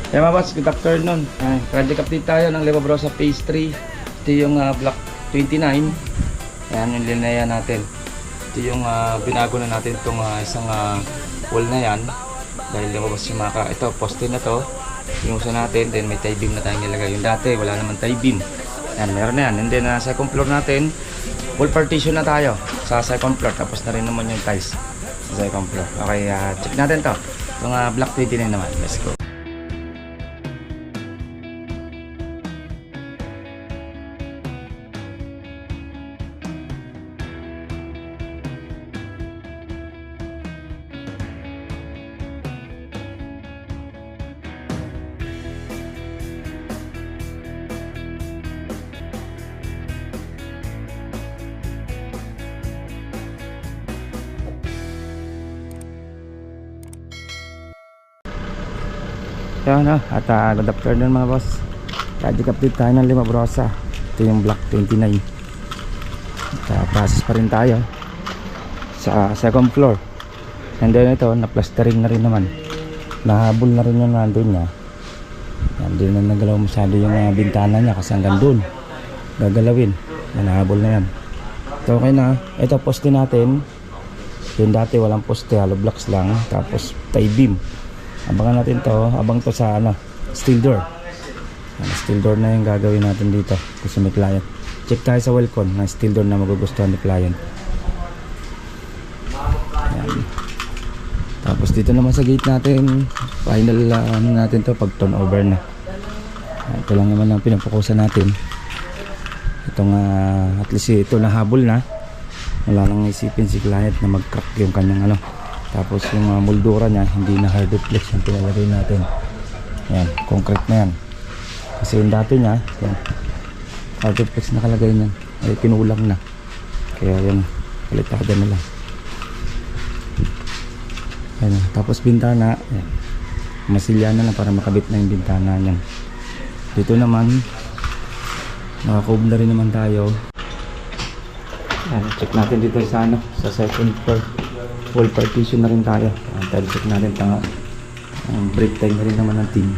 Hey mga boss, good afternoon. Project update tayo ng Lebabrosa Phase 3. Ito yung block 29. Ayan yung linaya natin. Ito yung binago na natin itong isang wall na yan. Dahil lumabas yung maka. Ito, poste na to. Pinusa natin, then may tie beam na tayong nilagay. Yung dati, wala naman tie beam. Ayan, meron na yan. And then second floor natin, wall partition na tayo sa second floor. Tapos na rin naman yung ties sa second floor. Okay, check natin to. Itong block 29 naman. Let's go. Yan at good afternoon mga boss. Project update tayo ng Lebabrosa. Ito yung block 29. At process pa rin tayo sa second floor. And then ito, na-plastering na rin naman. Nahabol na rin yung nandun niya. Yan, din na nagalaw masyado yung bintana niya kasi hanggang dun gagalawin. Nahabol na yan. Ito okay na. Ito poste natin. Yung dati walang poste, hollow blocks lang. Tapos tie beam. Abangan natin to, abang to sa steel door. Steel door na yung gagawin natin dito kasi may client. Check tayo sa Welcon na steel door na magugustuhan ni client. Ayan. Tapos dito naman sa gate natin, final natin to pag turnover na. Ito lang naman ang pinapokusan natin. Itong at least ito nahabol na. Wala nang isipin si client na mag-crack yung kanyang Tapos yung moldura niya hindi na hard flex yung pinalagay natin. Yan, concrete na yan. Kasi yung dati niya, yan, hard flex nakalagay niyan. Ay pinulang na. Kaya yan, palitada na lang. Yan, tapos bintana, yan. Masilya na lang para makabit na yung bintana niyan. Dito naman, nakakob na rin naman tayo. Yan, check natin dito sa second floor. Wall partition na rin tayo. Check natin ang break time na rin naman ng team.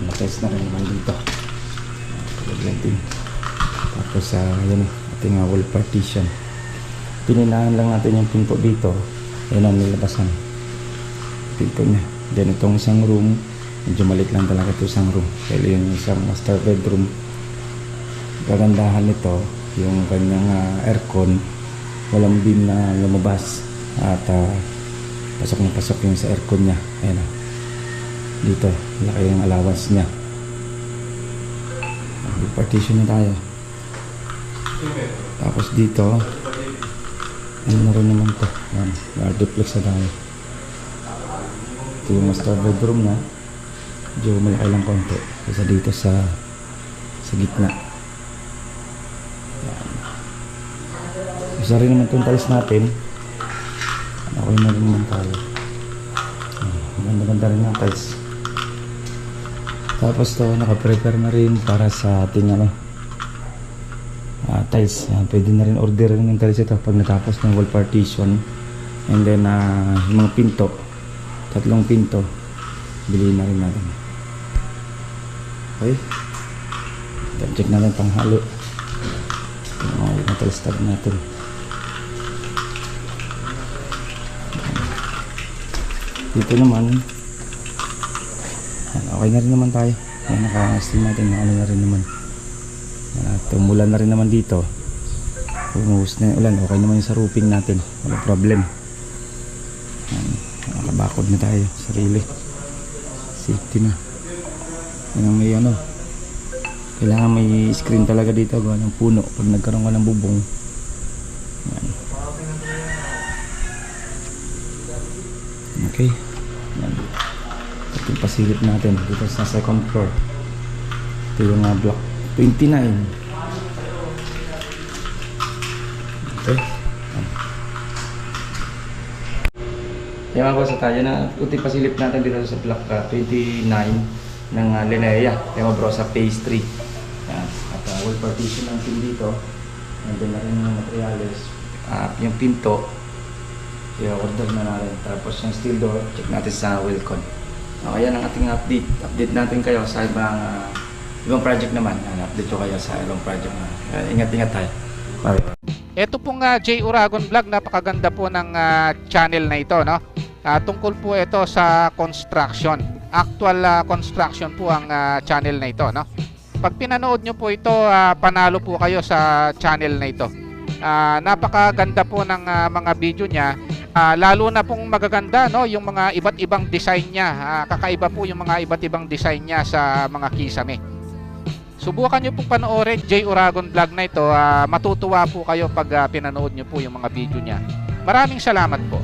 Na-test na rin naman dito. Tapos yun, ating wall partition. Pininahan lang natin yung pinto dito. Yan ang nilabasan. Pinto niya. Then itong isang room, medyo maliit lang talaga ito isang room. Kaya yung isang master bedroom, gagandahan nito yung kanyang aircon, walang beam na lumabas. At pasok na pasok yung sa aircon niya. Ayan dito, laki yung allowance niya. Partition na tayo. Tapos dito ano na rin naman to. Duplex na tayo. Ito yung master bedroom na medyo malaki lang konti kasi dito sa gitna. Isa rin naman itong tiles natin. Okay na rin naman tayo. Maganda-ganda rin yung tiles. Tapos to, naka-prepare na rin para sa ating tiles. Pwede na rin orderin yung tiles ito pag natapos ng wall partition. And then yung mga pinto, 3 pinto, bilhin na rin natin. Okay, then check natin panghalo yung tiles tab natin. Dito naman okay na rin naman tayo. Naka-steam natin na na rin naman. Tumulan na rin naman dito. Pumuhos na yung ulan. Okay naman yung sa roofing natin. Wala problem. Nakabakod na tayo. Sarili. Safety na. Yan may kailangan may screen talaga dito. Gawa ng puno. Pag nagkaroon ka ng bubong. Yan. Okay. Yan. Ito yung pasilip natin dito sa second floor. Ito yung block 29. Okay. Yan mga boss, tayo na ito yung pasilip natin dito sa block 29 ng Linea Lebabrosa Phase 3. Yan. At wall partition natin dito. Nandiyan na rin yung materials. Yung pinto i-order na natin. Tapos yung steel door, check natin sa Welcon. Okay, yan ang ating update. Update natin kayo sa ibang project naman. Update ko kayo sa ibang project na. Ingat-ingat tayo. Bye. Ito pong J. Uragon Vlog, napakaganda po ng channel na ito, no? Tungkol po ito sa construction. Actual construction po ang channel na ito, no? Pag pinanood nyo po ito, panalo po kayo sa channel na ito. Napakaganda po ng mga video niya. Lalo na pong magaganda, no, yung mga iba't ibang design niya. Kakaiba po yung mga iba't ibang design niya sa mga kisame. Subukan nyo pong panoorin J. Uragon Vlog na ito. Matutuwa po kayo pag pinanood nyo po yung mga video niya. Maraming salamat po.